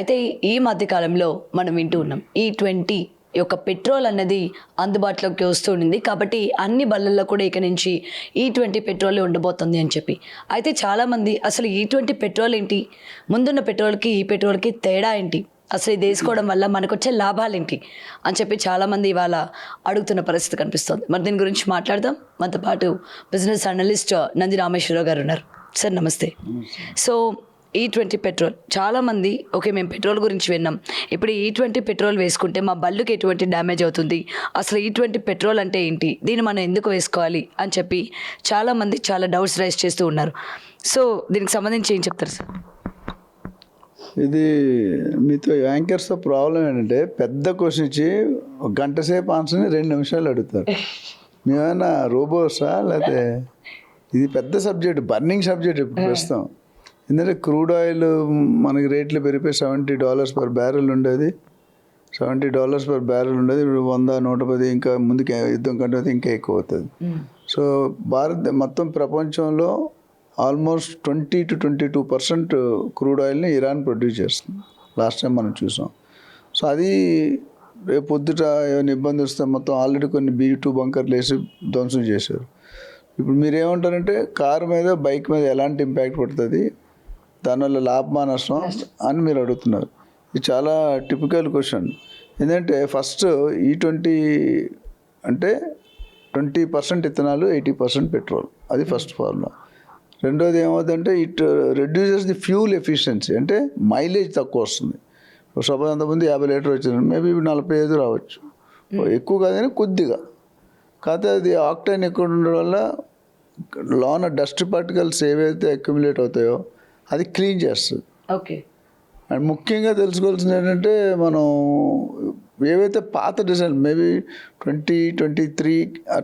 అయితే ఈ మధ్య కాలంలో మనం వింటూ ఉన్నాం E20 యొక్క పెట్రోల్ అన్నది అందుబాటులోకి వస్తుంది, కాబట్టి అన్ని బళ్ళల్లో కూడా ఇక నుంచి E20 పెట్రోల్ ఉండబోతుంది అని చెప్పి. అయితే చాలామంది అసలు E20 పెట్రోల్ ఏంటి, ముందున్న పెట్రోల్కి ఈ పెట్రోల్కి తేడా ఏంటి, అసలు ఇది వేసుకోవడం వల్ల మనకు వచ్చే లాభాలు ఏంటి అని చెప్పి చాలామంది ఇవాళ అడుగుతున్న పరిస్థితి కనిపిస్తుంది. మరి దీని గురించి మాట్లాడదాం. మనతో పాటు బిజినెస్ అనలిస్ట్ నంది రామేశ్వరరావు గారు ఉన్నారు. సార్ నమస్తే. సో E20 పెట్రోల్ చాలామంది ఓకే మేము పెట్రోల్ గురించి విన్నాం, ఇప్పుడు E20 పెట్రోల్ వేసుకుంటే మా బళ్ళుకి ఎటువంటి డ్యామేజ్ అవుతుంది, అసలు E20 పెట్రోల్ అంటే ఏంటి, దీన్ని మనం ఎందుకు వేసుకోవాలి అని చెప్పి చాలామంది చాలా డౌట్స్ రైజ్ చేస్తూ ఉన్నారు. సో దీనికి సంబంధించి ఏం చెప్తారు సార్? ఇది మీతో యాంకర్స్తో ప్రాబ్లం ఏంటంటే పెద్ద క్వశ్చన్ ఇచ్చి ఒక గంట సేపు ఆన్సర్ని 2 నిమిషాలు అడుగుతారు. మేమైనా రోబోసా? లేకపోతే ఇది పెద్ద సబ్జెక్ట్, బర్నింగ్ సబ్జెక్ట్ ఇప్పుడు ప్రస్తుతం. ఎందుకంటే క్రూడ్ ఆయిల్ మనకి రేట్లు పెరిగిపోయి $70 పర్ బ్యారెల్ ఉండేది, $70 పర్ బ్యారెల్ ఉండేది. ఇప్పుడు 100, 110, ఇంకా ముందుకు యుద్ధం కంటే ఇంకా ఎక్కువ అవుతుంది. సో మొత్తం ప్రపంచంలో ఆల్మోస్ట్ 20 to 22% క్రూడ్ ఆయిల్ని ఇరాన్ ప్రొడ్యూస్ చేస్తుంది. లాస్ట్ టైం మనం చూసాం. సో అది రేపు పొద్దుట ఏమైనా ఇబ్బంది వస్తే మొత్తం ఆల్రెడీ కొన్ని B2 బంకర్లు వేసి ధ్వంసం చేశారు. ఇప్పుడు మీరు ఏమంటారంటే కారు మీద, బైక్ మీద ఎలాంటి ఇంపాక్ట్ పడుతుంది, దానివల్ల లాభమా నష్టం అని మీరు అడుగుతున్నారు. ఇది చాలా టిపికల్ క్వశ్చన్. ఎందుకంటే ఫస్ట్ E20 అంటే 20% ఇథనాల్, 80% పెట్రోల్, అది ఫస్ట్ ఫార్ములా. రెండోది ఏమవుతుందంటే it reduces the fuel efficiency, అంటే మైలేజ్ తక్కువ వస్తుంది. సపోజ్ అంతకుముందు 50 లీటర్ వచ్చింది, మేబీ 45 రావచ్చు, ఎక్కువ కాదని కొద్దిగా. కాకపోతే అది ఆక్టైన్ ఎక్కువ ఉండడం వల్ల లోన డస్ట్ పార్టికల్స్ ఏవైతే అక్యుములేట్ అవుతాయో అది క్లీన్ చేస్తుంది. ఓకే. అండ్ ముఖ్యంగా తెలుసుకోవాల్సింది ఏంటంటే మనం ఏవైతే పాత డిజైన్ మేబీ 2023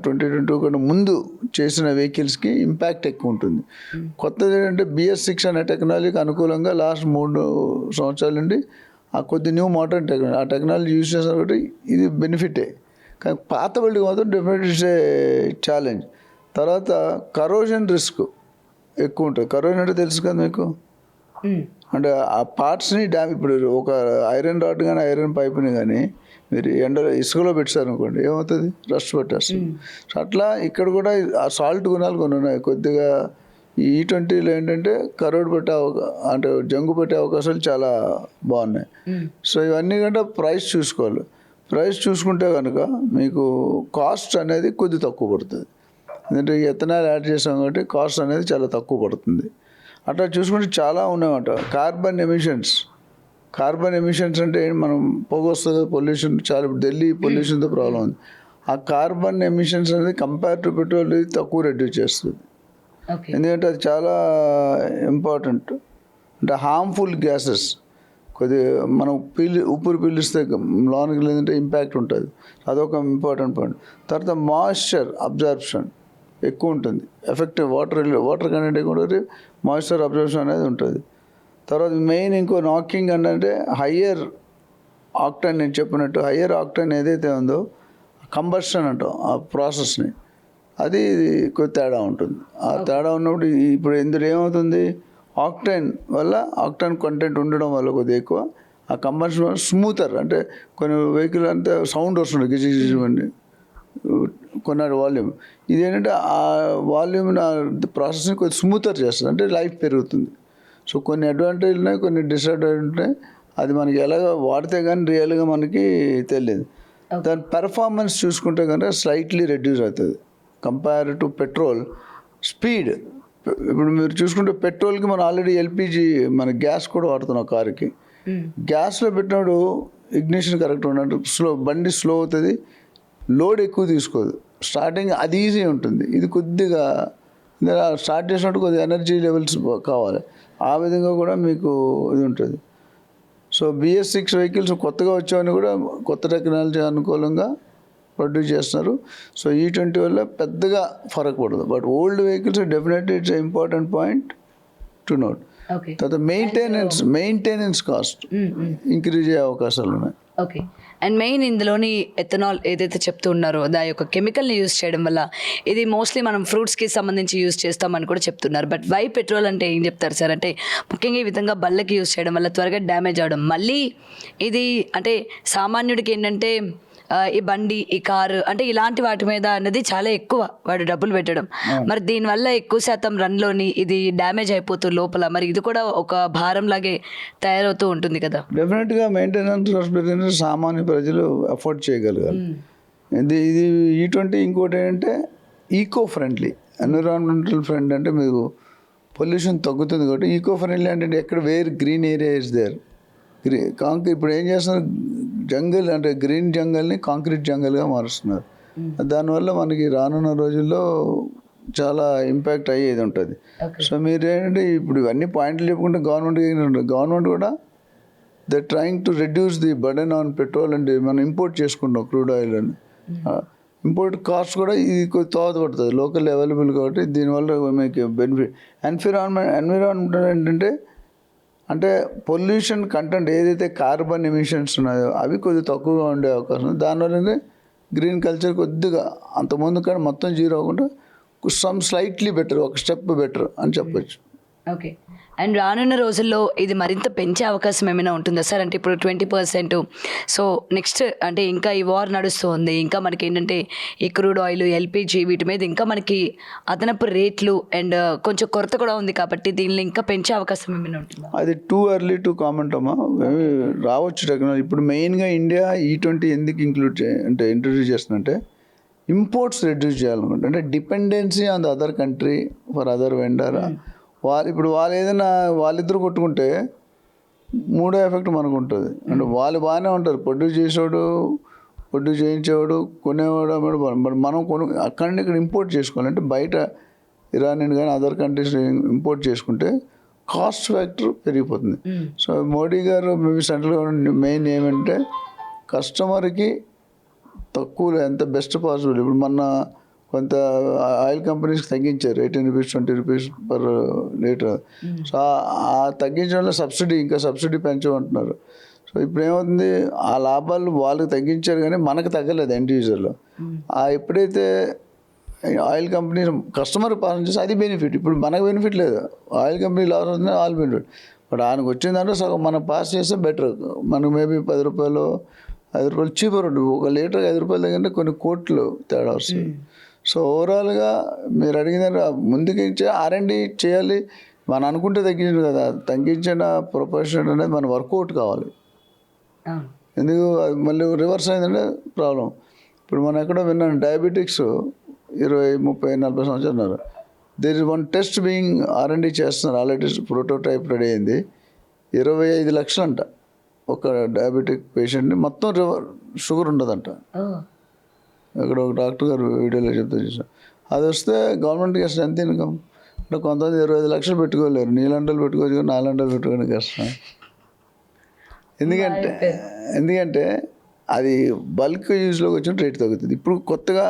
2022 కన్నా ముందు చేసిన వెహికల్స్కి ఇంపాక్ట్ ఎక్కువ ఉంటుంది. కొత్తది ఏంటంటే BS6 అనే టెక్నాలజీకి అనుకూలంగా లాస్ట్ 3 సంవత్సరాల నుండి ఆ కొద్ది న్యూ మోడర్న్ టెక్నాలజీ, ఆ టెక్నాలజీ యూజ్ చేసిన కాబట్టి ఇది బెనిఫిటే. కానీ పాత వాళ్ళకి మాత్రం డెఫినెట్లీ ఇట్స్ ఏ ఛాలెంజ్. తర్వాత కరోజన్ రిస్క్ ఎక్కువ ఉంటుంది. కరోజన్ అంటే తెలుసు కదా మీకు, అంటే ఆ పార్ట్స్ని ఇప్పుడు ఒక ఐరన్ రాడ్ కానీ ఐరన్ పైప్ని కానీ మీరు ఎండలో ఇసుకలో పెట్టారు అనుకోండి, ఏమవుతుంది, రస్ట్ పెట్టేస్తుంది. సో అట్లా ఇక్కడ కూడా ఆ సాల్ట్ గుణాలు కొన్ని ఉన్నాయి. కొద్దిగా ఈ E20లో ఏంటంటే కరోడ్ పెట్టే అంటే జంగు పెట్టే అవకాశాలు చాలా బాగున్నాయి. సో ఇవన్నీ కంటే ప్రైస్ చూసుకోవాలి. ప్రైస్ చూసుకుంటే కనుక మీకు కాస్ట్ అనేది కొద్ది తక్కువ పడుతుంది. ఎందుకంటే ఎథనాల్ యాడ్ చేసాం కాబట్టి కాస్ట్ అనేది చాలా తక్కువ పడుతుంది. అట్లా చూసుకుంటే చాలా ఉన్నాయన్నమాట. కార్బన్ ఎమిషన్స్ అంటే మనం పొగ వస్తుంది, పొల్యూషన్ చాలా, ఇప్పుడు ఢిల్లీ పొల్యూషన్తో ప్రాబ్లం ఉంది. ఆ కార్బన్ ఎమిషన్స్ అనేది కంపేర్ టు పెట్రోల్ తక్కువ రెడ్యూస్ చేస్తుంది. ఎందుకంటే అది చాలా ఇంపార్టెంట్. అంటే హార్మ్ఫుల్ గ్యాసెస్ కొద్దిగా మనం ఊపిరి పీలిస్తే లోనికి లేదంటే ఇంపాక్ట్ ఉంటుంది. అదొక ఇంపార్టెంట్ పాయింట్. తర్వాత మాయిశ్చర్ అబ్జర్ప్షన్ ఎక్కువ ఉంటుంది. ఎఫెక్టివ్ వాటర్ కంటెంట్ ఎక్కువ ఉంటుంది, మాయిశ్చర్ అబ్జర్ప్షన్ అనేది ఉంటుంది. తర్వాత మెయిన్ ఇంకో నాకింగ్ అంటే హయ్యర్ ఆక్టైన్, నేను చెప్పినట్టు హయ్యర్ ఆక్టైన్ ఏదైతే ఉందో కంబషన్ అంటాం ఆ ప్రాసెస్ని, అది కొద్ది తేడా ఉంటుంది. ఆ తేడా ఉన్నప్పుడు ఇప్పుడు ఇందులో ఏమవుతుంది, ఆక్టైన్ వల్ల ఆక్టైన్ కంటెంట్ ఉండడం వల్ల కొద్దిగా ఎక్కువ, ఆ కంబషన్ వల్ల స్మూతర్, అంటే కొన్ని వెహికల్ అంతా సౌండ్ వస్తుంది గిజిగిజమని కొన్నాడు వాల్యూమ్. ఇదేంటంటే ఆ వాల్యూమ్ ప్రాసెస్ని కొద్దిగా స్మూతర్ చేస్తుంది, అంటే లైఫ్ పెరుగుతుంది. సో కొన్ని అడ్వాంటేజ్లు ఉన్నాయి, కొన్ని డిసడ్వాంటేజ్ ఉంటాయి. అది మనకి ఎలాగ వాడితే కానీ రియల్గా మనకి తెలియదు. దాని పెర్ఫార్మెన్స్ చూసుకుంటే కనుక స్లైట్లీ రెడ్యూస్ అవుతుంది కంపేర్ టు పెట్రోల్. స్పీడ్ ఇప్పుడు మీరు చూసుకుంటే పెట్రోల్కి మనం ఆల్రెడీ LPG మన గ్యాస్ కూడా వాడుతున్నాం కారుకి. గ్యాస్లో పెట్టినప్పుడు ఇగ్నిషన్ కరెక్ట్ ఉన్నట్టు బండి స్లో అవుతుంది, లోడ్ ఎక్కువ తీసుకోదు. స్టార్టింగ్ అది ఈజీ ఉంటుంది, ఇది కొద్దిగా స్టార్ట్ చేసినట్టు కొద్దిగా ఎనర్జీ లెవెల్స్ కావాలి. ఆ విధంగా కూడా మీకు ఇది ఉంటుంది. సో BS6 వెహికల్స్ కొత్తగా వచ్చామని కూడా కొత్త టెక్నాలజీ అనుకూలంగా ప్రొడ్యూస్ చేస్తున్నారు. సో E20 వల్ల పెద్దగా ఫరక్ పడదు. But old vehicles definitely it's important point to note. తర్వాత మెయింటెనెన్స్ కాస్ట్ ఇంక్రీజ్ అయ్యే అవకాశాలు ఉన్నాయి. ఓకే. అండ్ మెయిన్ ఇందులోని ఎథనాల్ ఏదైతే చెప్తూ ఉన్నారో దాని యొక్క కెమికల్ని యూస్ చేయడం వల్ల ఇది మోస్ట్లీ మనం ఫ్రూట్స్కి సంబంధించి యూస్ చేస్తామని కూడా చెప్తున్నారు. బట్ వై పెట్రోల్ అంటే ఏం చెప్తారు సార్? అంటే ముఖ్యంగా ఈ విధంగా బళ్ళకి యూస్ చేయడం వల్ల త్వరగా డ్యామేజ్ అవడం, మళ్ళీ ఇది అంటే సామాన్యుడికి ఏంటంటే ఈ బండి, ఈ కారు అంటే ఇలాంటి వాటి మీద అనేది చాలా ఎక్కువ వాడు డబ్బులు పెట్టడం. మరి దీనివల్ల ఎక్కువ శాతం రన్లోని ఇది డ్యామేజ్ అయిపోతూ లోపల మరి ఇది కూడా ఒక భారం లాగే తయారవుతూ ఉంటుంది కదా. డెఫినెట్గా మెయింటెనెన్స్ హాస్పిటల్ సామాన్య ప్రజలు అఫోర్డ్ చేయగలగాలి. ఇది E20 ఇంకోటి ఏంటంటే ఈకో ఫ్రెండ్లీ, ఎన్విరాన్మెంటల్ ఫ్రెండ్ అంటే మీకు పొల్యూషన్ తగ్గుతుంది కాబట్టి ఈకో ఫ్రెండ్లీ అంటే ఎక్కడ where green area is there. ఇప్పుడు ఏం చేస్తున్నారు, జంగల్ అంటే గ్రీన్ జంగల్ని కాంక్రీట్ జంగల్గా మారుస్తున్నారు. దానివల్ల మనకి రానున్న రోజుల్లో చాలా ఇంపాక్ట్ అయ్యేది ఉంటుంది. సో మీరు ఏంటంటే ఇప్పుడు ఇవన్నీ పాయింట్లు చెప్పుకుంటే గవర్నమెంట్ కూడా they trying to reduce the burden on petrol and మనం ఇంపోర్ట్ చేసుకుంటాం క్రూడ్ ఆయిల్ అని. ఇంపోర్ట్ కాస్ట్ కూడా ఇది తోదపడుతుంది, లోకల్ అవైలబుల్ కాబట్టి దీనివల్ల మీకు బెనిఫిట్. ఎన్విరాన్మెంట్ ఏంటంటే అంటే పొల్యూషన్ కంటెంట్ ఏదైతే కార్బన్ ఎమిషన్స్ ఉన్నాయో అవి కొద్దిగా తక్కువగా ఉండే అవకాశం ఉంది. దానివల్లనే గ్రీన్ కల్చర్ కొద్దిగా అంతకుముందు కానీ మొత్తం జీరో అవ్వకుండా సమ్ స్లైట్లీ బెటర్, ఒక స్టెప్ బెటర్ అని చెప్పొచ్చు. ఓకే. అండ్ రానున్న రోజుల్లో ఇది మరింత పెంచే అవకాశం ఏమైనా ఉంటుందా సార్? అంటే ఇప్పుడు 20%, సో నెక్స్ట్ అంటే ఇంకా ఈ వార్ నడుస్తూ ఉంది, ఇంకా మనకి ఏంటంటే ఈ క్రూడ్ ఆయిల్, ఎల్పిజి వీటి మీద ఇంకా మనకి అదనపు రేట్లు అండ్ కొంచెం కొరత కూడా ఉంది కాబట్టి దీనిని ఇంకా పెంచే అవకాశం ఏమైనా ఉంటుందా? అది టూ ఎర్లీ టు కామెంట్ అమ్మా. రావచ్చు టెక్నాలజీ. ఇప్పుడు మెయిన్గా ఇండియా E20 ఎందుకు ఇంట్రడ్యూస్ చేస్తుందంటే ఇంపోర్ట్స్ రెడ్యూస్ చేయాలనుకుంటే, అంటే dependency on the other country for other vendor. ఇప్పుడు వాళ్ళు ఏదైనా వాళ్ళిద్దరు కొట్టుకుంటే మూడో ఎఫెక్ట్ మనకు ఉంటుంది. అంటే వాళ్ళు బాగానే ఉంటారు, ప్రొడ్యూస్ చేయించేవాడు, కొనేవాడు, బట్ మనం అక్కడి నుండి ఇక్కడ ఇంపోర్ట్ చేసుకోవాలి. అంటే బయట ఇరాన్ కానీ అదర్ కంట్రీస్ ఇంపోర్ట్ చేసుకుంటే కాస్ట్ ఫ్యాక్టర్ పెరిగిపోతుంది. సో మోడీ గారు మేబీ సెంట్రల్ గవర్నమెంట్ మెయిన్ ఏమంటే కస్టమర్కి తక్కువలో ఎంత బెస్ట్ పాసిబుల్. ఇప్పుడు మొన్న కొంత ఆయిల్ కంపెనీస్కి తగ్గించారు 18 rupees 20 rupees per litre. So ఆ తగ్గించడంలో సబ్సిడీ పెంచమంటున్నారు. సో ఇప్పుడు ఏమవుతుంది, ఆ లాభాలు వాళ్ళకి తగ్గించారు కానీ మనకు తగ్గలేదు ఎండ్ యూజర్లో. ఎప్పుడైతే ఆయిల్ కంపెనీ కస్టమర్ పాస్ చేస్తే అది బెనిఫిట్. ఇప్పుడు మనకు బెనిఫిట్ లేదు, ఆయిల్ కంపెనీ లాస్ అవుతుంది, ఆయిల్ బెనిఫిట్. బట్ ఆయనకు వచ్చిన దాంట్లో సగం మనం పాస్ చేస్తే బెటర్. మనకు మేబీ 10 రూపాయలు 5 రూపాయలు చీపర్ ఉంటుంది. ఒక లీటర్ 5 రూపాయల దగ్గర కొన్ని కోట్లు తేడా వస్తుంది. సో ఓవరాల్గా మీరు అడిగిన ముందుకి R&D చేయాలి. మనం అనుకుంటే తగ్గించదు కదా, తగ్గించిన ప్రొపోర్షన్ అనేది మన వర్కౌట్ కావాలి. ఎందుకు మళ్ళీ రివర్స్ అయిందంటే ప్రాబ్లం. ఇప్పుడు మనం ఎక్కడో విన్నాను, డయాబెటిక్స్ 20, 30, 40 సంవత్సరాలు ఉన్నారు. There is one test being R&D చేస్తున్నారు, ఆల్రెడీ ప్రోటోటైప్ రెడీ అయింది. 25 లక్షలు అంట ఒక డయాబెటిక్ పేషెంట్ని, మొత్తం షుగర్ ఉండదంట. అక్కడ ఒక డాక్టర్ గారు వీడియోలో చెప్తే చూసాను. అది వస్తే గవర్నమెంట్కి అసలు ఎంత ఇన్కమ్ అంటే కొంతమంది 25 లక్షలు పెట్టుకోలేరు, నీళ్ళంటలు పెట్టుకోవచ్చు, 4 గంటలు పెట్టుకోవడానికి కష్టం. ఎందుకంటే అది బల్క్ యూజ్లోకి వచ్చిన రేట్ తగ్గుతుంది. ఇప్పుడు కొత్తగా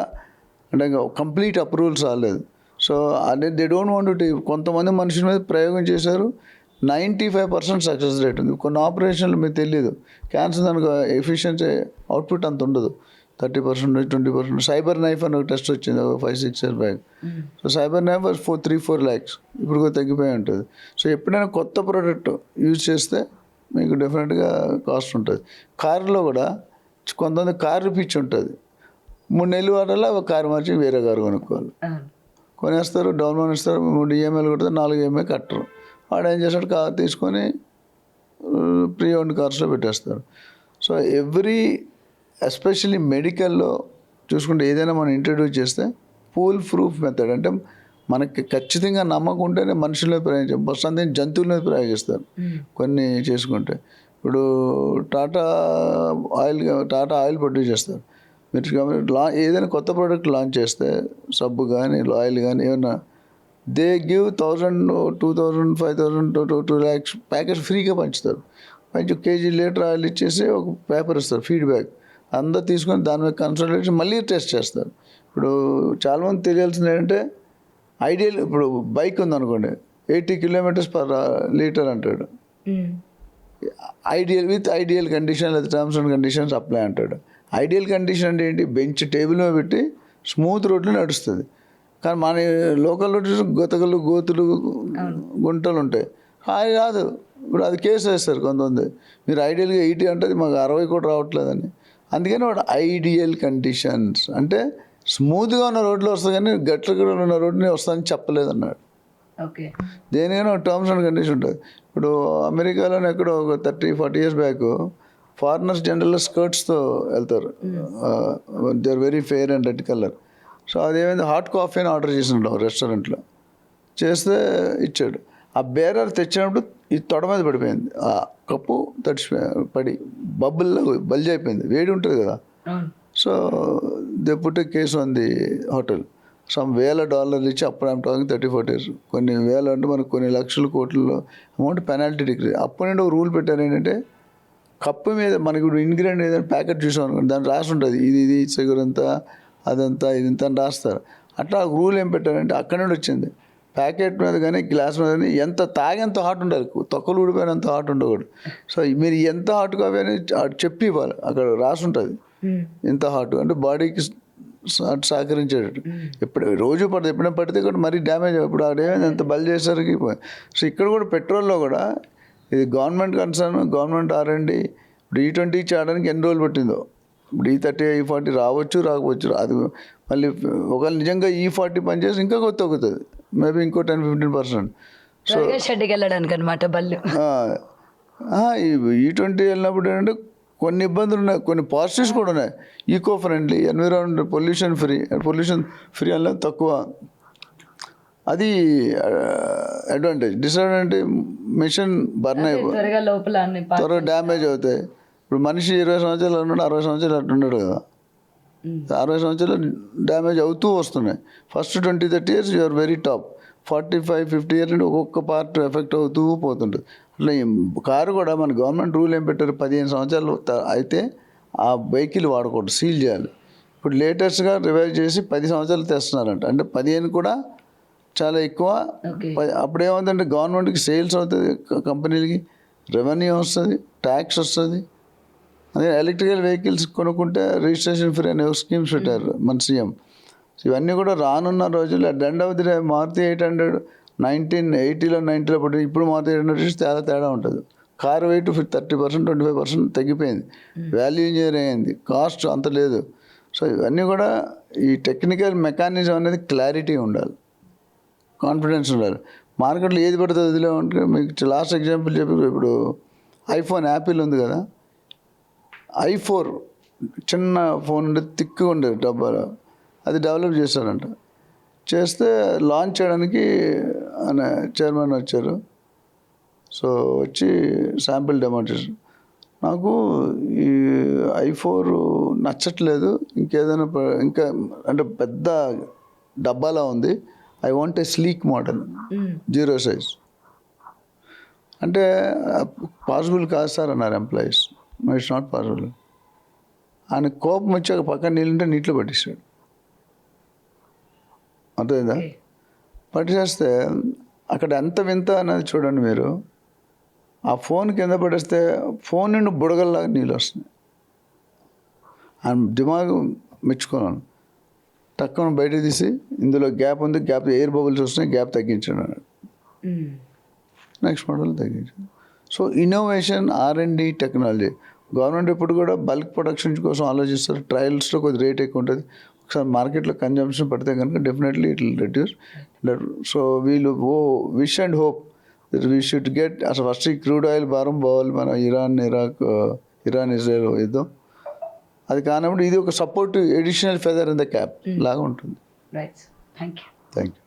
అంటే కంప్లీట్ అప్రూవల్స్ రాలేదు. సో అదే దే డోంట్ వాంట్ టు. కొంతమంది మనుషుల మీద ప్రయోగం చేశారు, 95% సక్సెస్ రేట్ ఉంది. కొన్ని ఆపరేషన్లు మీకు తెలియదు, క్యాన్సర్ దానికి ఎఫిషియన్సీ అవుట్పుట్ అంత ఉండదు, 30%, 20%. సైబర్ నైఫ్ అని ఒక టెస్ట్ వచ్చింది 5-6 years back. So cyber knife 3-4 lakhs ఇప్పుడు కూడా తగ్గిపోయి ఉంటుంది. సో ఎప్పుడైనా కొత్త ప్రోడక్ట్ యూజ్ చేస్తే మీకు డెఫినెట్గా కాస్ట్ ఉంటుంది. కారులో కూడా కొంతమంది కారు పిచ్చి ఉంటుంది, 3 నెలలు వాడాలా ఒక కారు మార్చి వేరే కారు కొనుక్కోవాలి. కొనేస్తారు, డౌన్ పేమెంట్ ఇస్తారు, 3 EMIలు కొడితే 4 EMI కట్టరు. వాడు ఏం చేస్తాడు, కార్ తీసుకొని ప్రీ ఓన్డ్ కార్స్లో పెట్టేస్తారు. సో ఎస్పెషల్లీ మెడికల్లో చూసుకుంటే ఏదైనా మనం ఇంట్రడ్యూస్ చేస్తే ఫుల్ ప్రూఫ్ మెథడ్, అంటే మనకి ఖచ్చితంగా నమ్మకం ఉంటేనే మనుషుల మీద ప్రయోగించాం. ఫస్ట్ అంతే జంతువుల మీద ప్రయోగిస్తారు కొన్ని చేసుకుంటే. ఇప్పుడు టాటా ఆయిల్ ప్రొడ్యూస్ చేస్తారు. మీరు ఏదైనా కొత్త ప్రోడక్ట్ లాంచ్ చేస్తే సబ్బు కానీ ఆయిల్ కానీ ఏమన్నా, they give 1000, 2000, 5000 to 2 lakhs packet ఫ్రీగా పంచుతారు. మంచి కేజీ లీటర్ ఆయిల్ ఇచ్చేసి ఒక పేపర్ ఇస్తారు ఫీడ్బ్యాక్, అందరూ తీసుకొని దాని మీద కన్సల్టేషన్ మళ్ళీ టెస్ట్ చేస్తారు. ఇప్పుడు చాలామంది తెలియాల్సింది ఏంటంటే ఇప్పుడు బైక్ ఉందనుకోండి, 80 kilometers per liter అంటాడు. ఐడియల్ కండిషన్ లేదా టర్మ్స్ అండ్ కండిషన్స్ అప్లై అంటాడు. ఐడియల్ కండిషన్ అంటే ఏంటి? బెంచ్ టేబుల్ మీద పెట్టి స్మూత్ రోడ్లు నడుస్తుంది. కానీ మన లోకల్ రోడ్లు గోతలు గోతులు గుంటలు ఉంటాయి. అది రాదు. ఇప్పుడు అది కేసు వేస్తారు కొంతమంది, మీరు ఐడియల్గా 80 అంటే మాకు 60 కూడా రావట్లేదని. అందుకని వాడు ఐడియల్ కండిషన్స్ అంటే స్మూత్గా ఉన్న రోడ్లు వస్తుంది కానీ గట్ల ఉన్న రోడ్ని వస్తుందని చెప్పలేదు అన్నాడు. ఓకే. దేనికైనా ఒక టర్మ్స్ అండ్ కండిషన్ ఉంటుంది. ఇప్పుడు అమెరికాలోనే ఎక్కడో ఒక 30-40 years బ్యాక్ ఫారినర్స్ జనరల్గా స్కర్ట్స్తో వెళ్తారు. They are very fair and red colour. So అదేమైంది, హాట్ కాఫీ అని ఆర్డర్ చేసినాడు రెస్టారెంట్లో. చేస్తే ఇచ్చాడు. ఆ బేరర్ తెచ్చినప్పుడు ఈ తొడ మీద పడిపోయింది. ఆ కప్పు పడి బల్జ్ అయిపోయింది. వేడి ఉంటుంది కదా. So they put a case on the hotel. Some $1,000 ఇచ్చి, అప్పుడు ఐమ్ టాకింగ్ 30-40 years, కొన్ని వేలు అంటే మనకు కొన్ని లక్షల కోట్లలో అమౌంట్ పెనాల్టీ డిగ్రీ. అప్పటి నుండి ఒక రూల్ పెట్టారు ఏంటంటే, కప్పు మీద మనకి ఇప్పుడు ఇంగ్రీడియంట్ ఏదైనా ప్యాకెట్ చూసాం అనుకోండి, దాన్ని రాసి ఉంటుంది ఇది షుగర్ అంతా అదంతా ఇదంతా అని రాస్తారు. అట్లా ఒక రూల్ ఏం పెట్టారంటే అక్కడి నుండి వచ్చింది. ప్యాకెట్ మీద కానీ గ్లాస్ మీద కానీ ఎంత తాగేంత హాట్ ఉండాలి, తొక్కలు ఊడిపోయినంత హాట్ ఉండకూడదు. సో మీరు ఎంత హాట్ కాఫీ అని చెప్పి ఇవ్వాలి. అక్కడ రాసి ఉంటుంది ఎంత హాట్ అంటే బాడీకి సహకరించేటట్టు. ఎప్పుడు రోజు పడుతుంది, ఎప్పుడైనా పడితే కూడా మరీ డ్యామేజ్. ఇప్పుడు అదేమైంది ఎంత బల్ చేసరికి. సో ఇక్కడ కూడా పెట్రోల్లో కూడా ఇది గవర్నమెంట్ కన్సర్న్, గవర్నమెంట్ R&D. ఇప్పుడు E20 చేయడానికి ఎన్ని రోజులు పట్టిందో. ఇప్పుడు E30 E40 రావచ్చు రాకపోవచ్చు. అది మళ్ళీ ఒకవేళ నిజంగా E40 పనిచేసి ఇంకా కొత్త అవుతుంది, మేబీ ఇంకో 10-15%. సో షెడ్కి వెళ్ళడానికి అనమాట బళ్ళు. E20 వెళ్ళినప్పుడు ఏంటంటే కొన్ని ఇబ్బందులు ఉన్నాయి, కొన్ని పాజిటివ్స్ కూడా ఉన్నాయి. Eco friendly, environment, pollution free అలా తక్కువ. అది అడ్వాంటేజ్. డిసడ్వాంటేజ్ మిషన్ బర్న్ అయిపోయి త్వరగా డ్యామేజ్ అవుతాయి. ఇప్పుడు మనిషి 20 సంవత్సరాలు ఉన్నాడు, 60 సంవత్సరాలు అట్టున్నాడు కదా. 60 సంవత్సరాలు డ్యామేజ్ అవుతూ వస్తున్నాయి. First 20-30 years you are very top. 45-50 years నుండి ఒక్కొక్క పార్ట్ ఎఫెక్ట్ అవుతూ పోతుంటుంది. అట్లా కారు కూడా మన గవర్నమెంట్ రూల్ ఏం పెట్టారు, 15 సంవత్సరాలు అయితే ఆ వెహికల్ వాడకూడదు, సీల్ చేయాలి. ఇప్పుడు లేటెస్ట్గా రివైజ్ చేసి 10 సంవత్సరాలు తెస్తున్నారంట. అంటే 15 కూడా చాలా ఎక్కువ. అప్పుడేమవుతుందంటే గవర్నమెంట్కి సేల్స్ అవుతుంది, కంపెనీలకి రెవెన్యూ వస్తుంది, ట్యాక్స్ వస్తుంది. అదే ఎలక్ట్రికల్ వెహికల్స్ కొనుక్కుంటే రిజిస్ట్రేషన్ ఫ్రీ అనే స్కీమ్స్ పెట్టారు మన సీఎం. ఇవన్నీ కూడా రానున్న రోజుల్లో at end of the day Maruti 800 1980లో 90లో పడి ఇప్పుడు మారుతి 800 చాలా తేడా ఉంటుంది. కారు వెయిట్ 30% 25% తగ్గిపోయింది. వాల్యూ ఇంజనీర్ అయింది, కాస్ట్ అంత లేదు. సో ఇవన్నీ కూడా ఈ టెక్నికల్ మెకానిజం అనేది క్లారిటీ ఉండాలి, కాన్ఫిడెన్స్ ఉండాలి. మార్కెట్లో ఏది పడుతుంది అదిలో ఉంటే మీకు లాస్ట్ ఎగ్జాంపుల్ చెప్పి, ఇప్పుడు ఐఫోన్ యాపిల్ ఉంది కదా, i4 చిన్న ఫోన్ ఉండేది, తిక్కుగా ఉండేది డబ్బాలో. అది డెవలప్ చేశారంట. చేస్తే లాంచ్ చేయడానికి ఆయన చైర్మన్ వచ్చారు. సో వచ్చి శాంపిల్ డెమోన్స్ట్రేషన్, నాకు ఈ i4 నచ్చట్లేదు, ఇంకేదైనా ఇంకా అంటే పెద్ద డబ్బాలా ఉంది, I want a sleek model 0 size. అంటే పాసిబుల్ కాదు సార్ అన్నారు employees. No it's not possible. ఆయన కోపం వచ్చి ఒక పక్కన నీళ్ళుంటే నీటిలో పట్టిస్తాడు. అర్థమైందా? పట్టిసేస్తే అక్కడ ఎంత వింత అనేది చూడండి మీరు. ఆ ఫోన్ కింద పడేస్తే ఫోన్ నుండి బుడగల్లాగా నీళ్ళు వస్తున్నాయి. ఆయన దిమాగు మెచ్చుకున్నాను. టక్కున బయట తీసి ఇందులో గ్యాప్ ఉంది, గ్యాప్ ఎయిర్ బబుల్స్ వస్తున్నాయి, గ్యాప్ తగ్గించాడు అన్నాడు. నెక్స్ట్ మోడల్ తగ్గించాడు. So innovation, R&D, technology. Government ఇప్పుడు కూడా బల్క్ ప్రొడక్షన్ కోసం ఆలోచిస్తారు. ట్రయల్స్లో కొద్ది రేట్ ఎక్కువ ఉంటుంది. ఒకసారి మార్కెట్లో కన్జంప్షన్ పడితే కనుక definitely it will reduce. So వీళ్ళు wish and hope that we should get. అసలు ఫస్ట్ ఈ క్రూడ్ ఆయిల్ భారం పోవాలి మన ఇరాన్ ఇజ్రాయెల్ యుద్ధం. అది కానప్పుడు ఇది ఒక support additional feather in the cap లాగా ఉంటుంది. Right, thank you. Thank you.